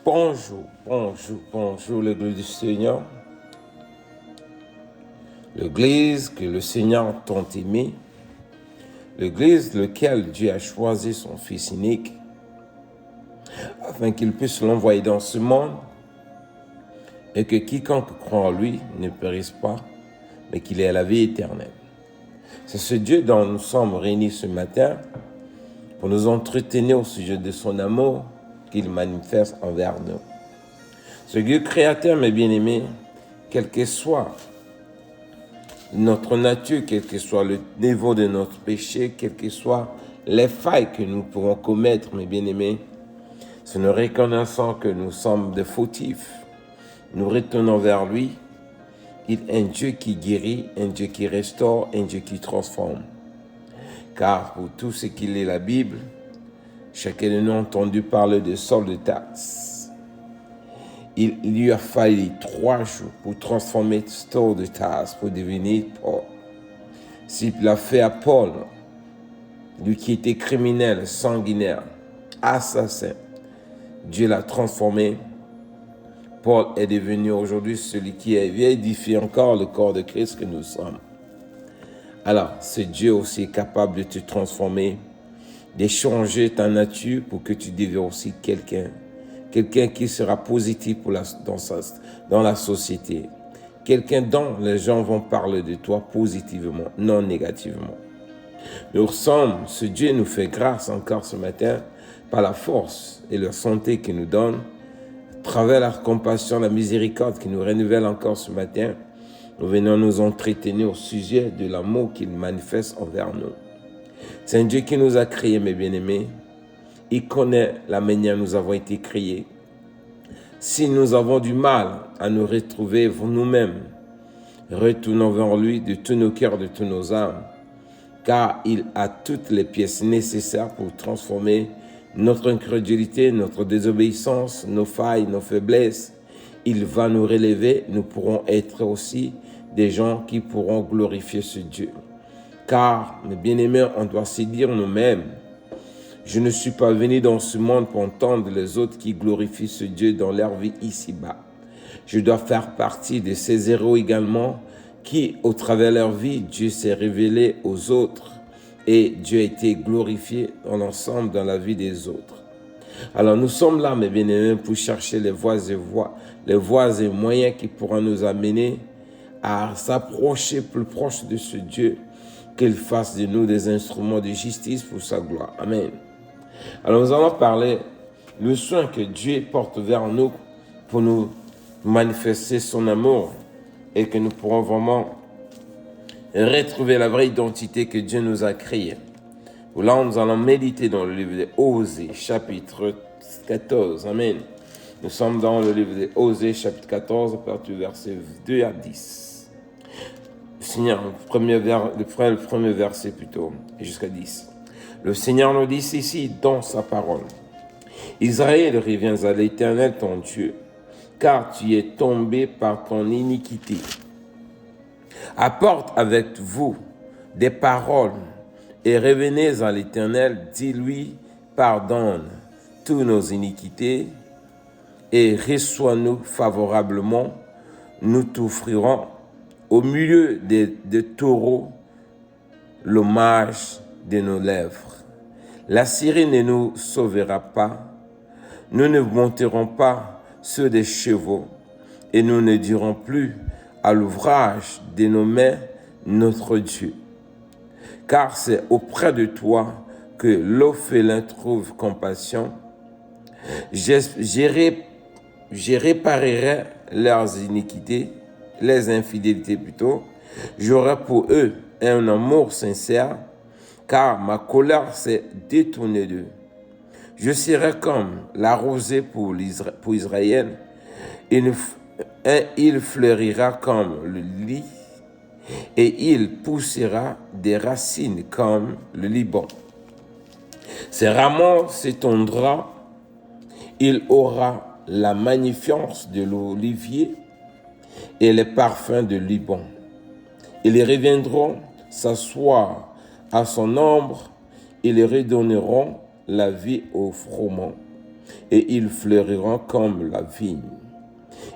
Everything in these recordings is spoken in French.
Bonjour l'Église du Seigneur. L'Église que le Seigneur tant aimée, l'Église lequel Dieu a choisi son Fils unique, afin qu'il puisse l'envoyer dans ce monde et que quiconque croit en lui ne périsse pas, mais qu'il ait la vie éternelle. C'est ce Dieu dont nous sommes réunis ce matin pour nous entretenir au sujet de son amour qu'il manifeste envers nous. Ce Dieu créateur, mes bien-aimés, quel que soit notre nature, quel que soit le niveau de notre péché, quelles que soient les failles que nous pouvons commettre, mes bien-aimés, c'est nous reconnaissant que nous sommes des fautifs. Nous retournons vers lui. Il est un Dieu qui guérit, un Dieu qui restaure, un Dieu qui transforme. Car pour tout ce qu'il est la Bible, chacun de nous a entendu parler de Saul de Tarse. Il lui a fallu 3 jours pour transformer Saul de Tarse, pour devenir Paul. S'il l'a fait à Paul, lui qui était criminel, sanguinaire, assassin, Dieu l'a transformé. Paul est devenu aujourd'hui celui qui édifie encore le corps de Christ que nous sommes. Alors, ce Dieu aussi est capable de te transformer, d'échanger ta nature pour que tu deviennes aussi quelqu'un qui sera positif dans la société, quelqu'un dont les gens vont parler de toi positivement, non négativement. Nous sommes, ce Dieu nous fait grâce encore ce matin par la force et la santé qu'il nous donne, à travers la compassion, la miséricorde qu'il nous renouvelle encore ce matin. Nous venons nous entretenir au sujet de l'amour qu'il manifeste envers nous. C'est un Dieu qui nous a créés, mes bien-aimés. Il connaît la manière dont nous avons été créés. Si nous avons du mal à nous retrouver nous-mêmes, retournons vers lui de tous nos cœurs, de tous nos âmes, car il a toutes les pièces nécessaires pour transformer notre incrédulité, notre désobéissance, nos failles, nos faiblesses. Il va nous relever, nous pourrons être aussi des gens qui pourront glorifier ce Dieu. Car, mes bien-aimés, on doit se dire nous-mêmes, je ne suis pas venu dans ce monde pour entendre les autres qui glorifient ce Dieu dans leur vie ici-bas. Je dois faire partie de ces héros également qui, au travers de leur vie, Dieu s'est révélé aux autres et Dieu a été glorifié dans l'ensemble dans la vie des autres. Alors nous sommes là, mes bien-aimés, pour chercher les voies et moyens qui pourront nous amener à s'approcher plus proche de ce Dieu, qu'il fasse de nous des instruments de justice pour sa gloire. Amen. Alors nous allons parler le soin que Dieu porte vers nous pour nous manifester son amour et que nous pourrons vraiment retrouver la vraie identité que Dieu nous a créée. Là, nous allons méditer dans le livre de Osée, chapitre 14. Amen. Nous sommes dans le livre de Osée, chapitre 14, à partir du verset 2 à 10. Seigneur, le premier verset plutôt, jusqu'à 10. Le Seigneur nous dit ici dans sa parole. Israël, reviens à l'Éternel ton Dieu, car tu es tombé par ton iniquité. Apporte avec vous des paroles et revenez à l'Éternel, dis-lui, pardonne toutes nos iniquités et reçois-nous favorablement, nous t'offrirons au milieu des taureaux l'hommage de nos lèvres. La Syrie ne nous sauvera pas, nous ne monterons pas sur des chevaux et nous ne dirons plus à l'ouvrage de nos mains notre Dieu. Car c'est auprès de toi que l'orphelin trouve compassion. Je réparerai leurs iniquités, les infidélités plutôt. J'aurai pour eux un amour sincère, car ma colère s'est détournée d'eux. Je serai comme la rosée pour Israël, il fleurira comme le lit, et il poussera des racines comme le Liban. Ses rameaux s'étendront, il aura la magnificence de l'olivier et les parfums de Liban. Ils reviendront s'asseoir à son ombre, ils redonneront la vie au froment. et ils fleuriront comme la vigne.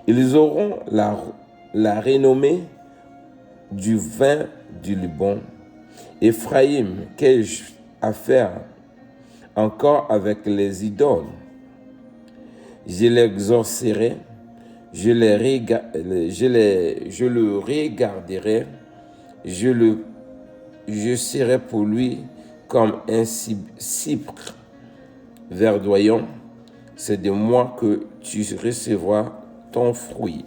Ils auront la renommée du vin du Liban. Éphraïm, qu'ai-je à faire encore avec les idoles? Je l'exorcerai, je le regarderai, je serai pour lui comme un cypre verdoyant. C'est de moi que tu recevras ton fruit.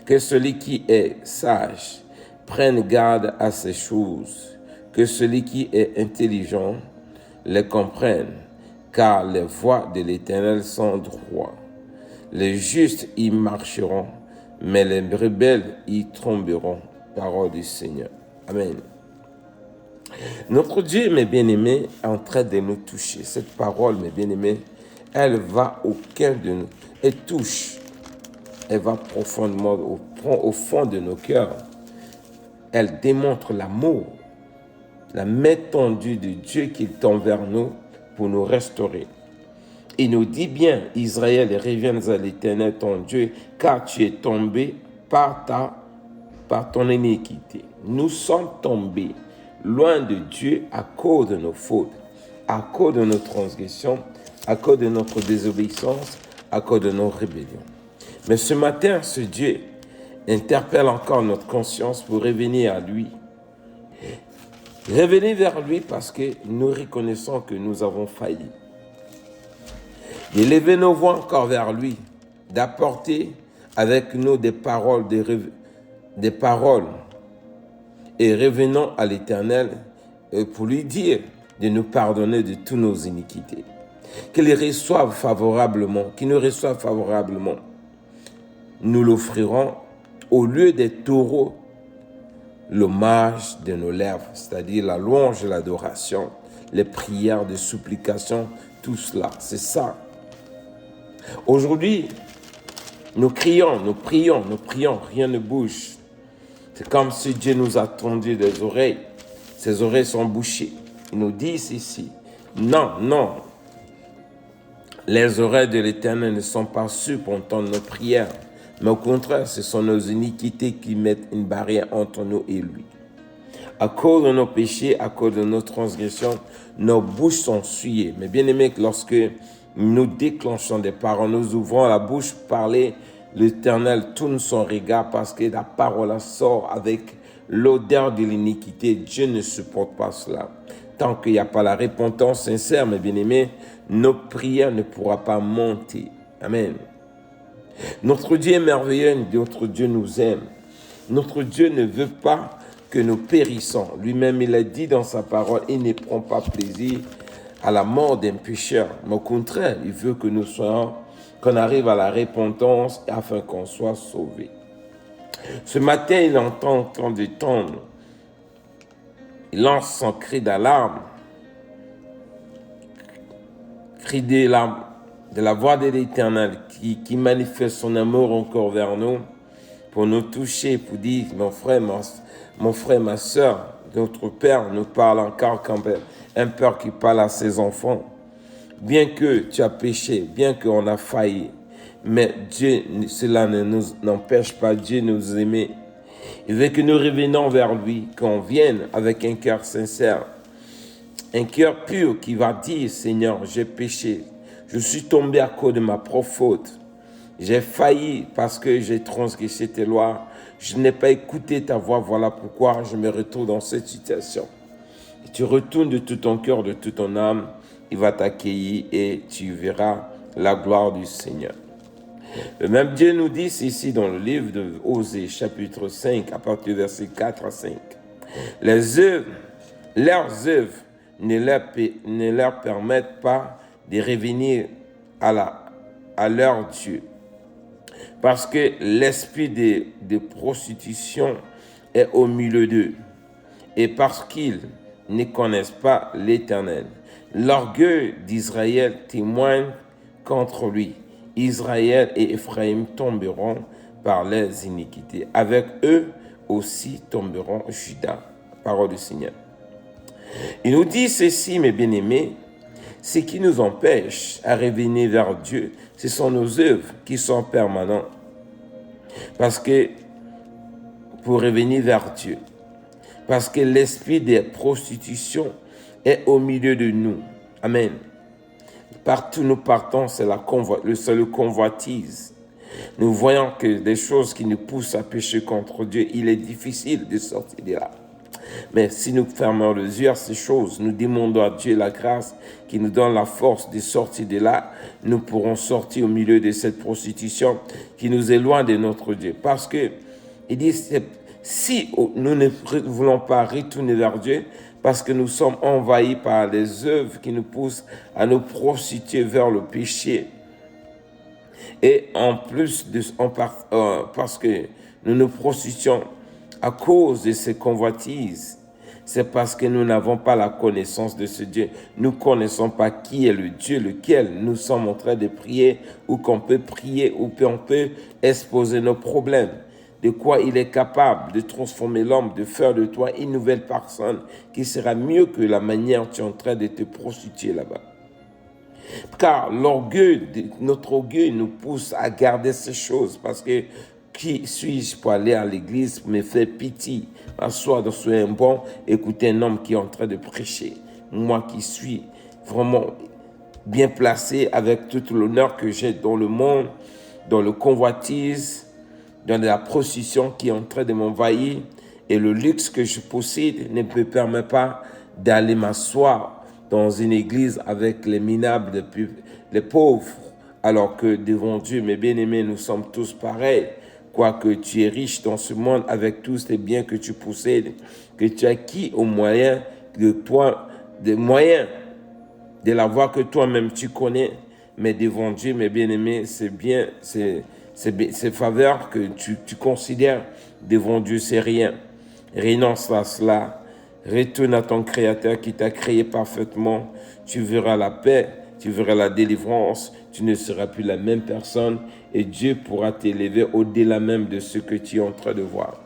Que celui qui est sage prenne garde à ces choses, que celui qui est intelligent les comprenne, car les voies de l'Éternel sont droites. Les justes y marcheront, mais les rebelles y tomberont. Parole du Seigneur. Amen. Notre Dieu, mes bien-aimés, est en train de nous toucher. Cette parole, mes bien-aimés, elle va au cœur de nous. Elle touche. Elle va profondément au fond de nos cœurs. Elle démontre l'amour, la main tendue de Dieu qui tend vers nous pour nous restaurer. Il nous dit bien, Israël, reviens à l'Éternel ton Dieu, car tu es tombé par ton iniquité. Nous sommes tombés loin de Dieu à cause de nos fautes, à cause de nos transgressions, à cause de notre désobéissance, à cause de nos rébellions. Mais ce matin, ce Dieu interpelle encore notre conscience pour revenir à lui. Revenir vers lui parce que nous reconnaissons que nous avons failli. D'élever nos voix encore vers lui, d'apporter avec nous des paroles et revenons à l'Éternel pour lui dire de nous pardonner de toutes nos iniquités. Qu'il nous reçoive favorablement. Nous l'offrirons au lieu des taureaux, l'hommage de nos lèvres, c'est-à-dire la louange et l'adoration, les prières de supplication, tout cela, c'est ça. Aujourd'hui, nous crions, rien ne bouge. C'est comme si Dieu nous a tendu des oreilles. Ses oreilles sont bouchées. Il nous dit ici, non, les oreilles de l'Éternel ne sont pas sûres pour entendre nos prières. Mais au contraire, ce sont nos iniquités qui mettent une barrière entre nous et lui. À cause de nos péchés, à cause de nos transgressions, nos bouches sont souillées. Mais bien aimé, lorsque nous déclenchons des paroles, nous ouvrons la bouche pour parler, l'Éternel tourne son regard parce que la parole sort avec l'odeur de l'iniquité. Dieu ne supporte pas cela. Tant qu'il n'y a pas la repentance sincère, mes bien-aimés, nos prières ne pourront pas monter. Amen. Notre Dieu est merveilleux, notre Dieu nous aime. Notre Dieu ne veut pas que nous périssons. Lui-même, il a dit dans sa parole, il ne prend pas plaisir à la mort d'un pécheur. Mais au contraire, il veut que nous soyons, qu'on arrive à la repentance afin qu'on soit sauvés. Ce matin, il entend de tendre. Il lance son cri d'alarme. Cri de la voix de l'Éternel qui manifeste son amour encore vers nous pour nous toucher, pour dire, mon frère, ma soeur, notre Père nous parle encore comme un père qui parle à ses enfants. Bien que tu as péché, bien qu'on a failli, mais Dieu, cela ne nous n'empêche pas Dieu de nous aimer. Il veut que nous revenions vers lui, qu'on vienne avec un cœur sincère, un cœur pur qui va dire, Seigneur, j'ai péché. Je suis tombé à cause de ma propre faute. J'ai failli parce que j'ai transgressé tes lois. Je n'ai pas écouté ta voix. Voilà pourquoi je me retrouve dans cette situation. Et tu retournes de tout ton cœur, de toute ton âme. Il va t'accueillir et tu verras la gloire du Seigneur. Le même Dieu nous dit ici dans le livre de Osée, chapitre 5, à partir du verset 4 à 5. Leurs œuvres ne leur permettent pas de revenir à leur Dieu. Parce que l'esprit de prostitution est au milieu d'eux. Et parce qu'ils ne connaissent pas l'Éternel. L'orgueil d'Israël témoigne contre lui. Israël et Éphraïm tomberont par leurs iniquités. Avec eux aussi tomberont Juda. Parole du Seigneur. Il nous dit ceci, mes bien-aimés. Ce qui nous empêche à revenir vers Dieu, ce sont nos œuvres qui sont permanentes. Parce que, pour revenir vers Dieu, parce que l'esprit de prostitution est au milieu de nous. Amen. Partout nous partons, c'est le convoitise. Nous voyons que des choses qui nous poussent à pécher contre Dieu, il est difficile de sortir de là. Mais si nous fermons les yeux à ces choses, nous demandons à Dieu la grâce qui nous donne la force de sortir de là, nous pourrons sortir au milieu de cette prostitution qui nous éloigne de notre Dieu. Parce que, il dit, si nous ne voulons pas retourner vers Dieu, parce que nous sommes envahis par les œuvres qui nous poussent à nous prostituer vers le péché. Et en plus, parce que nous nous prostituons à cause de ces convoitises, c'est parce que nous n'avons pas la connaissance de ce Dieu. Nous ne connaissons pas qui est le Dieu lequel nous sommes en train de prier, ou qu'on peut prier, ou qu'on peut exposer nos problèmes. De quoi il est capable de transformer l'homme, de faire de toi une nouvelle personne qui sera mieux que la manière dont tu es en train de te prostituer là-bas. Car notre orgueil nous pousse à garder ces choses parce que qui suis-je pour aller à l'église, me faire pitié, m'asseoir sur un banc, écouter un homme qui est en train de prêcher. Moi qui suis vraiment bien placé avec tout l'honneur que j'ai dans le monde, dans le convoitise, dans la prostitution qui est en train de m'envahir et le luxe que je possède ne me permet pas d'aller m'asseoir dans une église avec les minables, les pauvres, alors que devant Dieu, mes bien-aimés, nous sommes tous pareils. Quoique tu es riche dans ce monde avec tous les biens que tu possèdes, que tu as acquis au moyen de toi, des moyens de la voie que toi-même tu connais, mais devant Dieu, mes bien-aimés, c'est bien, ces faveurs que tu considères devant Dieu, c'est rien. Renonce à cela. Retourne à ton Créateur qui t'a créé parfaitement. Tu verras la paix, tu verras la délivrance. Tu ne seras plus la même personne et Dieu pourra t'élever au-delà même de ce que tu es en train de voir.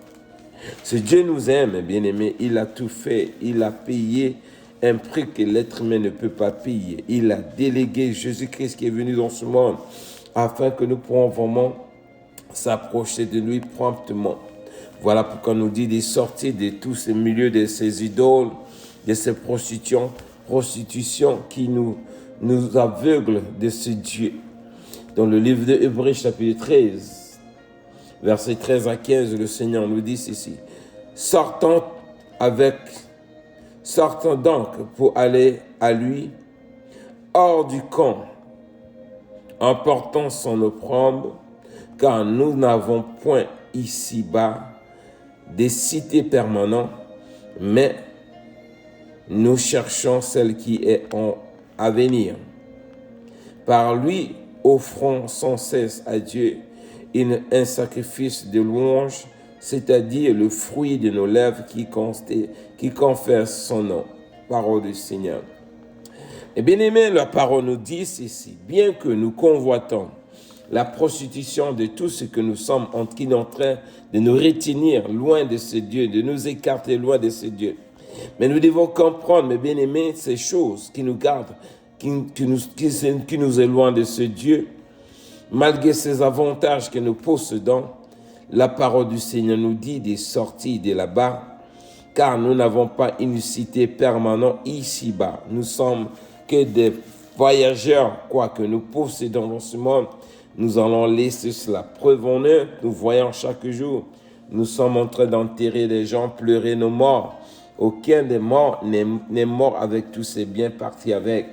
Ce Dieu nous aime, bien-aimé. Il a tout fait. Il a payé un prix que l'être humain ne peut pas payer. Il a délégué Jésus-Christ qui est venu dans ce monde afin que nous pourrons vraiment s'approcher de lui promptement. Voilà pourquoi on nous dit de sortir de tous ces milieux, de ces idoles, de ces prostitutions qui nous aveuglent de ce Dieu. Dans le livre de Hébreux, chapitre 13, versets 13 à 15, le Seigneur nous dit ceci. Sortons donc pour aller à lui, hors du camp, en portant son opprobre, car nous n'avons point ici-bas des cités permanentes, mais nous cherchons celle qui est à venir. Par lui, offrons sans cesse à Dieu un sacrifice de louange, c'est-à-dire le fruit de nos lèvres qui confesse son nom. Parole du Seigneur. Et bien aimé, la parole nous dit ceci, bien que nous convoitons la prostitution de tout ce que nous sommes en train de nous retenir loin de ce Dieu, de nous écarter loin de ce Dieu. Mais nous devons comprendre, mes bien-aimés, ces choses qui nous gardent, qui nous éloignent de ce Dieu. Malgré ces avantages que nous possédons, la parole du Seigneur nous dit de sortir de là-bas, car nous n'avons pas une cité permanente ici-bas. Nous sommes que des voyageurs, quoi que nous possédons dans ce monde. Nous allons laisser cela. Preuve-en-nous, nous voyons chaque jour. Nous sommes en train d'enterrer les gens, pleurer nos morts. Aucun des morts n'est mort avec tous ses biens partis avec.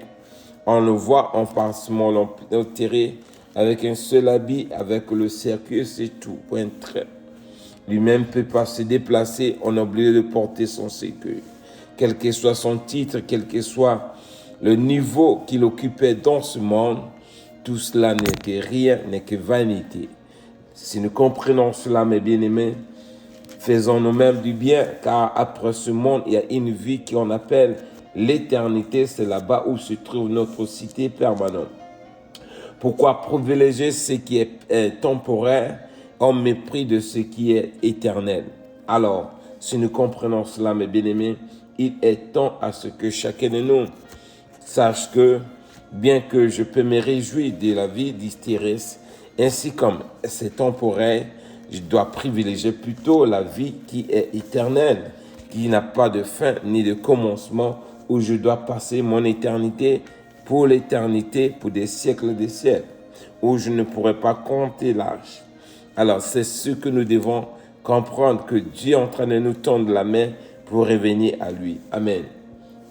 On le voit, on passe l'enterrer avec un seul habit, avec le cercueil, c'est tout. Point trait. Lui-même ne peut pas se déplacer, on a oublié de porter son cercueil. Quel que soit son titre, quel que soit le niveau qu'il occupait dans ce monde, tout cela n'est que rien, n'est que vanité. Si nous comprenons cela, mes bien-aimés, faisons nous-mêmes du bien, car après ce monde, il y a une vie qu'on appelle l'éternité. C'est là-bas où se trouve notre cité permanente. Pourquoi privilégier ce qui est temporaire en mépris de ce qui est éternel? Alors, si nous comprenons cela, mes bien-aimés, il est temps à ce que chacun de nous Sache que, bien que je peux me réjouir de la vie terrestre, ainsi comme c'est temporaire, je dois privilégier plutôt la vie qui est éternelle, qui n'a pas de fin ni de commencement, où je dois passer mon éternité, pour des siècles des siècles, où je ne pourrai pas compter l'âge. Alors c'est ce que nous devons comprendre, que Dieu est en train de nous tendre la main pour revenir à lui. Amen.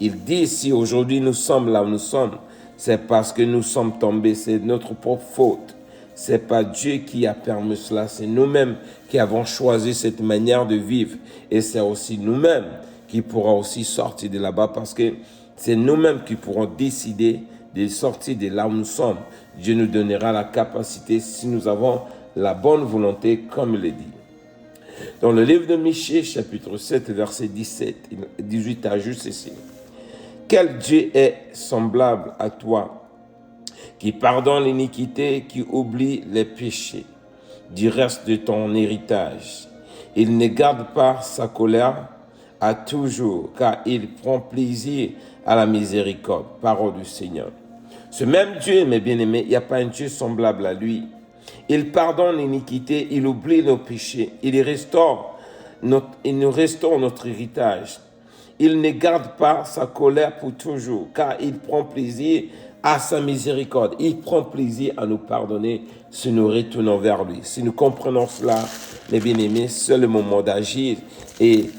Il dit, si aujourd'hui nous sommes là où nous sommes, c'est parce que nous sommes tombés, c'est notre propre faute. C'est pas Dieu qui a permis cela, c'est nous-mêmes qui avons choisi cette manière de vivre. Et c'est aussi nous-mêmes qui pourrons aussi sortir de là-bas, parce que c'est nous-mêmes qui pourrons décider de sortir de là où nous sommes. Dieu nous donnera la capacité si nous avons la bonne volonté, comme il est dit. Dans le livre de Michée, chapitre 7, verset 18 ajoute ceci. Quel Dieu est semblable à toi, qui pardonne l'iniquité, qui oublie les péchés du reste de ton héritage. Il ne garde pas sa colère à toujours, car il prend plaisir à la miséricorde. Parole du Seigneur. Ce même Dieu, mes bien-aimés, il n'y a pas un Dieu semblable à lui. Il pardonne l'iniquité, il oublie nos péchés, il nous restaure notre héritage. Il ne garde pas sa colère pour toujours, car il prend plaisir à sa miséricorde. Il prend plaisir à nous pardonner si nous retournons vers lui. Si nous comprenons cela, mes bien-aimés, c'est le moment d'agir et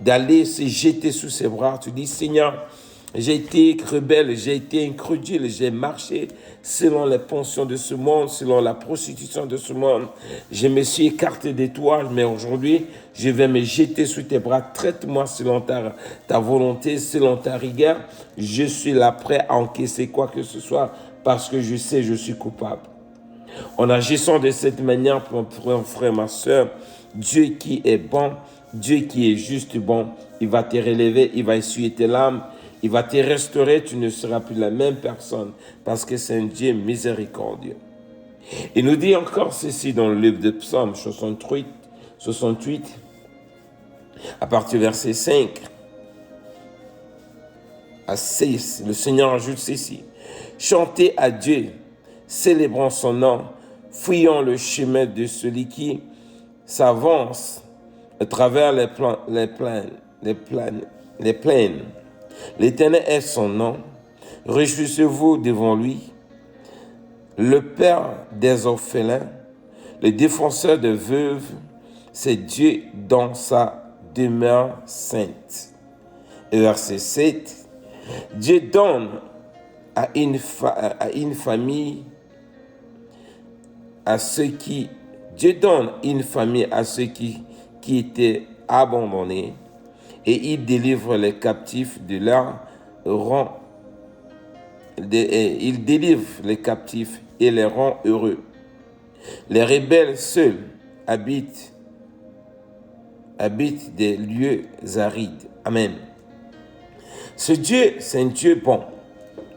d'aller se jeter sous ses bras. Tu dis, Seigneur, j'ai été rebelle, j'ai été incrédule, j'ai marché selon les pensions de ce monde, selon la prostitution de ce monde. Je me suis écarté de toi, mais aujourd'hui, je vais me jeter sous tes bras. Traite-moi selon ta volonté, selon ta rigueur. Je suis là prêt à encaisser quoi que ce soit, parce que je sais que je suis coupable. En agissant de cette manière, mon frère, ma soeur, Dieu qui est bon, Dieu qui est juste bon, il va te relever, il va essuyer tes larmes, il va te restaurer, tu ne seras plus la même personne, parce que c'est un Dieu miséricordieux. Il nous dit encore ceci dans le livre de Psaume 68, à partir du verset 5 à 6, le Seigneur ajoute ceci. Chantez à Dieu, célébrons son nom, fouillons le chemin de celui qui s'avance à travers les plaines. L'Éternel est son nom, réjouissez-vous devant lui. Le Père des orphelins, le défenseur des veuves, c'est Dieu dans sa demeure sainte. Et verset 7, Dieu donne à une famille à ceux qui étaient abandonnés, et il délivre les captifs de leur rang. Il délivre les captifs et les rend heureux. Les rebelles seuls habitent des lieux arides. Amen. Ce Dieu, c'est un Dieu bon.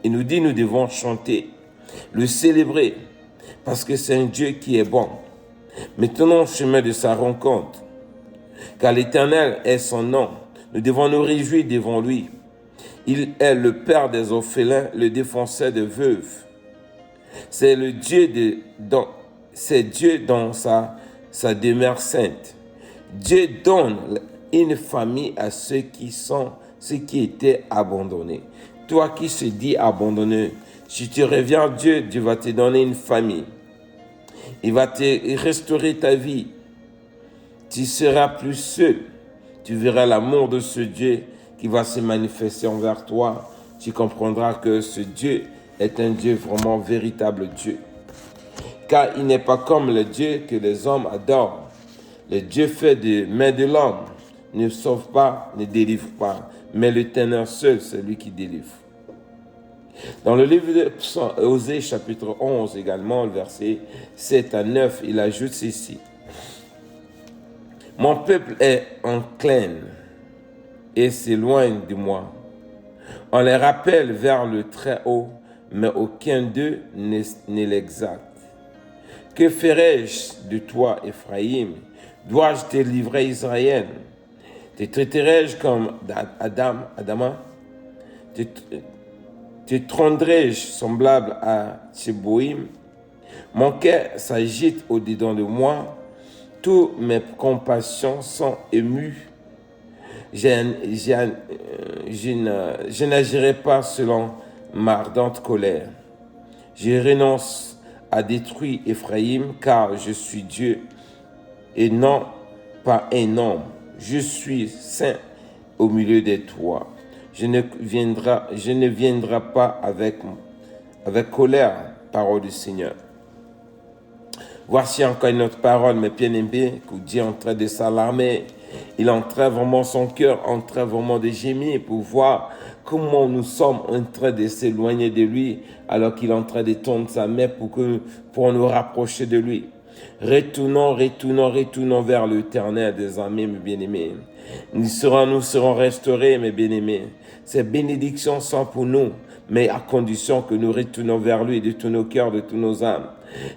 Il nous dit, nous devons chanter, le célébrer, parce que c'est un Dieu qui est bon. Maintenant, au chemin de sa rencontre, car l'Éternel est son nom. Nous devons nous réjouir devant lui. Il est le Père des orphelins, le défenseur des veuves. C'est le Dieu dans sa demeure sainte. Dieu donne une famille à ceux qui étaient abandonnés. Toi qui se dis abandonné, si tu reviens à Dieu, Dieu va te donner une famille. Il va te restaurer ta vie. Tu seras plus seul. Tu verras l'amour de ce Dieu qui va se manifester envers toi. Tu comprendras que ce Dieu est un Dieu vraiment véritable Dieu. Car il n'est pas comme le Dieu que les hommes adorent. Le Dieu fait de main de l'homme ne sauve pas, ne délivre pas. Mais l'Éternel seul, c'est lui qui délivre. Dans le livre de Osée, chapitre 11 également, le verset 7 à 9, il ajoute ceci. Mon peuple est enclin et s'éloigne de moi. On les rappelle vers le Très-Haut, mais aucun d'eux ne l'exacte. Que ferai-je de toi, Ephraïm? Dois-je te livrer, Israël? Te traiterai-je comme Adama? Te trônerai-je semblable à Tséboïm? Mon cœur s'agite au-dedans de moi. Toutes mes compassions sont émues. Je n'agirai pas selon ma ardente colère. Je renonce à détruire Éphraïm, car je suis Dieu et non pas un homme. Je suis saint au milieu de toi. Je ne viendrai pas avec colère, parole du Seigneur. Voici encore une autre parole, mes bien-aimés, que Dieu est en train de s'alarmer. Il est en train vraiment, son cœur en train vraiment de gémir pour voir comment nous sommes en train de s'éloigner de lui, alors qu'il est en train de tendre sa main pour nous rapprocher de lui. Retournons vers l'Éternel des armées, mes bien-aimés. Nous serons restaurés, mes bien-aimés. Ces bénédictions sont pour nous, mais à condition que nous retournons vers lui de tous nos cœurs, de tous nos âmes.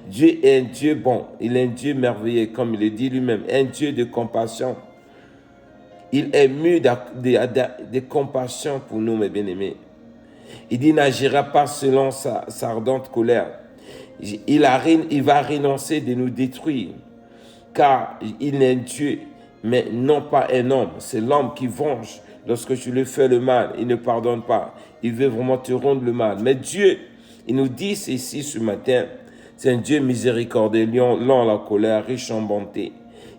Dieu est un Dieu bon, il est un Dieu merveilleux, comme il le dit lui-même, un Dieu de compassion. Il est mu de compassion pour nous, mes bien-aimés. Il dit, n'agira pas selon sa ardente colère. Il va renoncer de nous détruire, car il est un Dieu, mais non pas un homme. C'est l'homme qui venge lorsque tu lui fais le mal. Il ne pardonne pas. Il veut vraiment te rendre le mal. Mais Dieu, il nous dit ici ce matin, c'est un Dieu miséricordieux, lent à la colère, riche en bonté.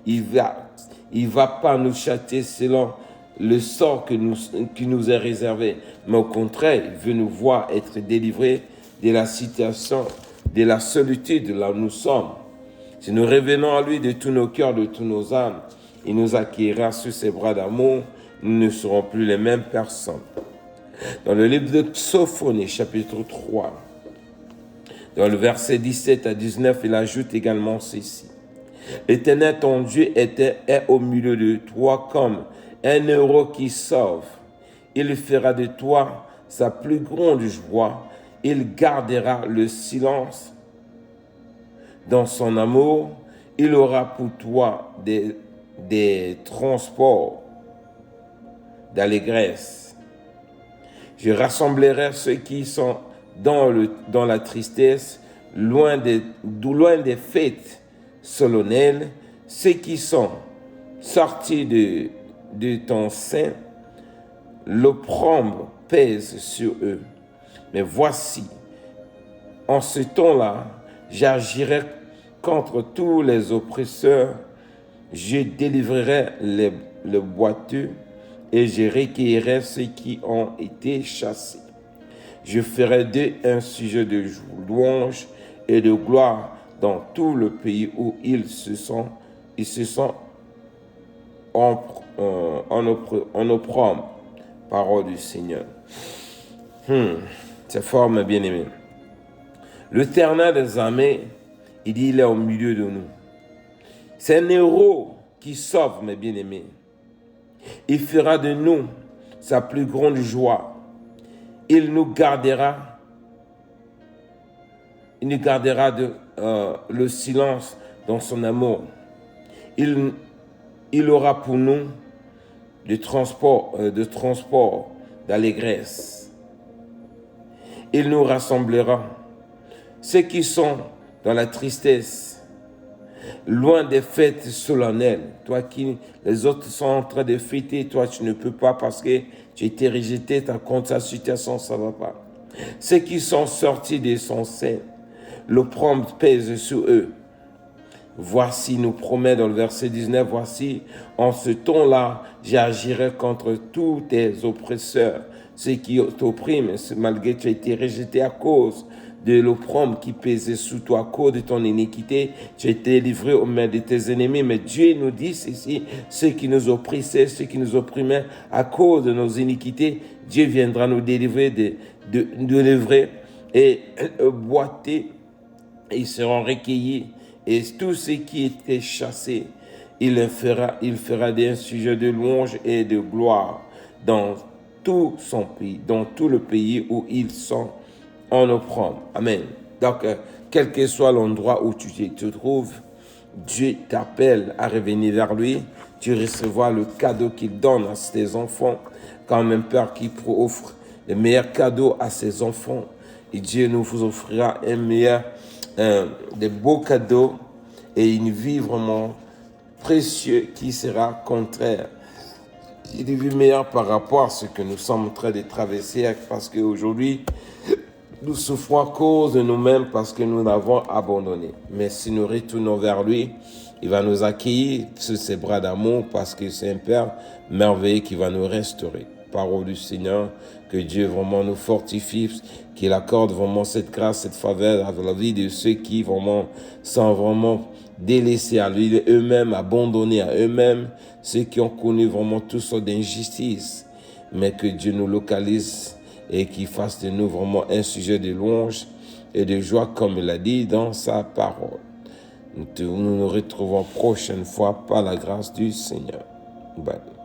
Il va pas nous châtier selon le sort qui nous est réservé. Mais au contraire, il veut nous voir être délivrés de la situation, de la solitude là où nous sommes. Si nous revenons à lui de tous nos cœurs, de tous nos âmes, il nous accueillera sur ses bras d'amour. Nous ne serons plus les mêmes personnes. Dans le livre de Sophonie, chapitre 3, dans le verset 17 à 19, il ajoute également ceci. L'Éternel, ton Dieu, est au milieu de toi comme un héros qui sauve. Il fera de toi sa plus grande joie. Il gardera le silence dans son amour. Il aura pour toi des transports d'allégresse. Je rassemblerai ceux qui sont dans la tristesse, loin des fêtes solennelles, ceux qui sont sortis de ton sein, l'opprobre pèse sur eux. Mais voici, en ce temps-là, j'agirai contre tous les oppresseurs, je délivrerai les boiteux et je recueillerai ceux qui ont été chassés. Je ferai d'eux un sujet de louange et de gloire dans tout le pays où ils se sont en opprobre. Parole du Seigneur. C'est fort, mes bien-aimés. L'Éternel des armées, il est au milieu de nous. C'est un héros qui sauve, mes bien-aimés. Il fera de nous sa plus grande joie. Il nous gardera le silence dans son amour. Il aura pour nous de transport, d'allégresse. Il nous rassemblera. Ceux qui sont dans la tristesse, loin des fêtes solennelles, toi qui les autres sont en train de fêter, toi tu ne peux pas parce que tu as été rejeté, ta situation, ça ne va pas. Ceux qui sont sortis de son sein, l'opprobre pèse sur eux. Voici, nous promet dans le verset 19, voici, en ce temps-là, j'agirai contre tous tes oppresseurs, ceux qui t'oppriment, malgré que tu as été rejeté à cause de l'opprobre qui pesait sous toi, à cause de ton iniquité, tu as été livré aux mains de tes ennemis. Mais Dieu nous dit ici, ceux qui nous oppressaient, ceux qui nous opprimaient à cause de nos iniquités, Dieu viendra nous délivrer, de livrer et boiter, et ils seront recueillis. Et tous ceux qui étaient chassés, il fera d'un sujet de louange et de gloire dans tout son pays, dans tout le pays où ils sont en opprobre. Amen. Donc, quel que soit l'endroit où tu te trouves, Dieu t'appelle à revenir vers lui. Tu recevras le cadeau qu'il donne à ses enfants, quand même peur qu'il offre les meilleurs cadeaux à ses enfants. Et Dieu nous vous offrira des beaux cadeaux et une vie vraiment précieuse qui sera contraire. Une vie meilleure par rapport à ce que nous sommes en train de traverser, parce qu'aujourd'hui, nous souffrons à cause de nous-mêmes parce que nous l'avons abandonné. Mais si nous retournons vers lui, il va nous accueillir sur ses bras d'amour parce que c'est un Père merveilleux qui va nous restaurer. Parole du Seigneur, que Dieu vraiment nous fortifie, qu'il accorde vraiment cette grâce, cette faveur à la vie de ceux qui vraiment sont vraiment délaissés à lui, eux-mêmes, abandonnés à eux-mêmes, ceux qui ont connu vraiment toutes sortes d'injustices. Mais que Dieu nous localise et qu'il fasse de nous vraiment un sujet de louange et de joie, comme il a dit dans sa parole. Nous nous retrouvons prochaine fois par la grâce du Seigneur. Bye.